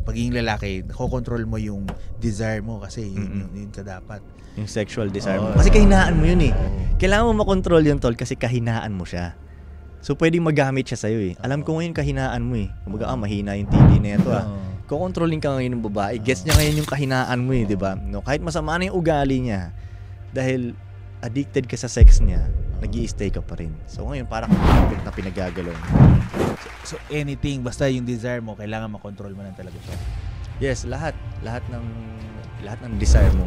pagiging lalaki, kokontrol mo yung desire mo kasi yun ka dapat. Yung sexual desire mo. Kasi kahinaan mo yun eh. Kailangan mo makontrol yun, tol, kasi kahinaan mo siya. So, pwedeng magamit siya sa'yo eh. Alam ko ngayon kahinaan mo eh. Kumbaga, mahina yung tili na ito Kukontrolin ka ngayon ng babae. Gets niya ngayon yung kahinaan mo eh, di ba? No, kahit masama na yung ugali niya, dahil addicted ka sa sex niya, nag-i-stay ka pa rin. So, ngayon, parang na pinagagalaw. So, anything, basta yung desire mo, kailangan makontrol mo lang talaga siya. Yes, lahat ng desire mo,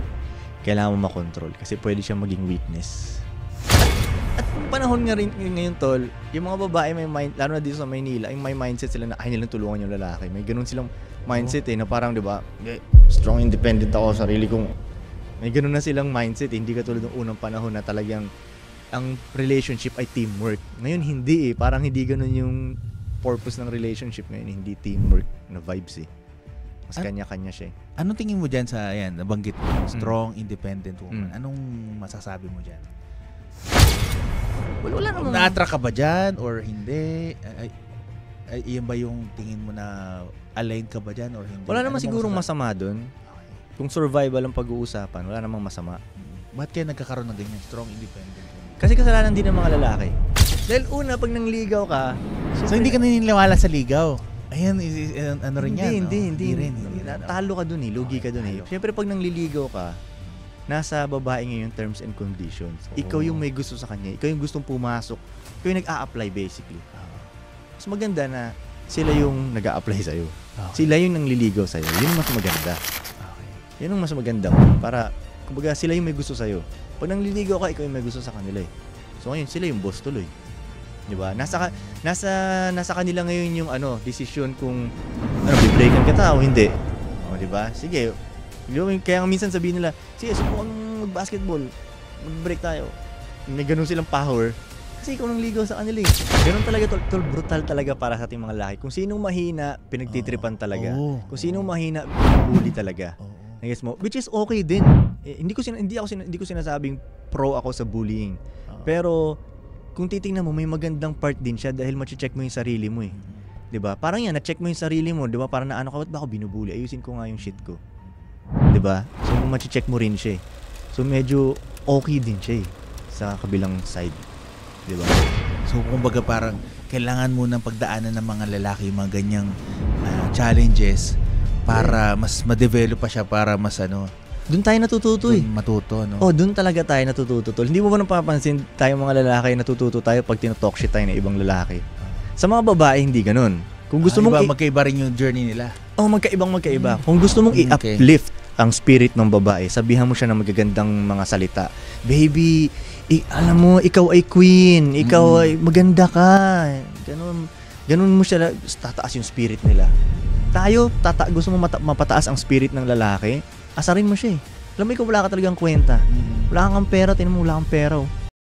kailangan mo makontrol. Kasi pwede siya maging weakness. At panahon nga rin ngayon, tol, yung mga babae may mind, lalo na dito sa Maynila, yung may mindset sila na ay nilang tulungan yung lalaki. May ganun silang mindset na parang, 'di ba? Strong independent ako sa sarili kong. May ganun na silang mindset, hindi katulad ng unang panahon na talagang ang relationship ay teamwork. Ngayon hindi eh, parang hindi ganun yung purpose ng relationship ngayon, hindi teamwork na vibes eh. Mas kanya-kanya siya eh. Anong tingin mo diyan sa nabanggit mo, strong independent woman? Anong masasabi mo diyan? Wala namang na-attract ka ba dyan or hindi? Iyan ba yung tingin mo na aligned ka ba dyan or hindi? Wala naman sigurong masama doon. Kung survival ang pag-uusapan, wala namang masama. Bakit kaya nagkakaroon ng ganyan strong independent? Kasi kasalanan din ng mga lalaki. Dahil una, pag nangligaw ka... So hindi ka naniniwala sa ligaw? Ayan, ano rin yan? Hindi rin. Talo ka dun eh, lugi ka dun eh. Siyempre pag nangliligaw ka, nasa babae ngayon terms and conditions. Ikaw yung may gusto sa kanya. Ikaw yung gustong pumasok. Ikaw yung nag-a-apply basically. Mas maganda na sila yung nag-a-apply sa'yo. Sila yung nangliligaw sa'yo. Yun yung mas maganda. Yun yung mas maganda. Para, kumbaga, sila yung may gusto sa'yo. Pag nangliligaw ka, ikaw yung may gusto sa kanila eh. So ngayon, sila yung boss tuloy. Diba? Nasa kanila ngayon yung decision kung bibreakan ka o hindi. Diba? Sige. Kaya minsan sabihin nila, sige, subukan mag-basketball, mag-break tayo. May ganun silang power. Kasi ikaw nang ligaw sa kanila eh. Ganun talaga, tol, brutal talaga para sa ating mga lalaki. Kung sinong mahina, pinagtitripan talaga. Kung sinong mahina, bully talaga. Yes mo, which is okay din. Hindi ko sinasabing pro ako sa bullying. Pero kung titingnan mo, may magandang part din siya dahil ma-check mo yung sarili mo eh. 'Di ba? Parang yan, na-check mo yung sarili mo, 'di ba? Parang ba't ba ako binubully? Ayusin ko nga yung shit ko. 'Di ba? So ma-check mo rin siya. So medyo okay din siya sa kabilang side. 'Di ba? So kumbaga parang kailangan mo nang pagdaanan ng mga lalaki yung mga ganyang challenges para mas ma-develop pa siya para mas doon tayo natututo eh. Matuto, no? Doon talaga tayo natututo. Hindi mo ba napapansin tayo mga lalaki natututo tayo pag tinotalk shit tayo ng ibang lalaki? Sa mga babae hindi ganoon. Kung gusto mong magkaiba rin yung journey nila. Magkaiba. Kung gusto mong i-uplift ang spirit ng babae, sabihan mo siya ng magagandang mga salita. Baby, alam mo, ikaw ay queen. Ikaw ay maganda ka. Ganun mo siya, tataas yung spirit nila. Tayo, gusto mo mapataas ang spirit ng lalaki, asarin mo siya eh. Alam mo, ikaw wala ka talagang kwenta. Wala kang pera, tinan mo, wala kang pera.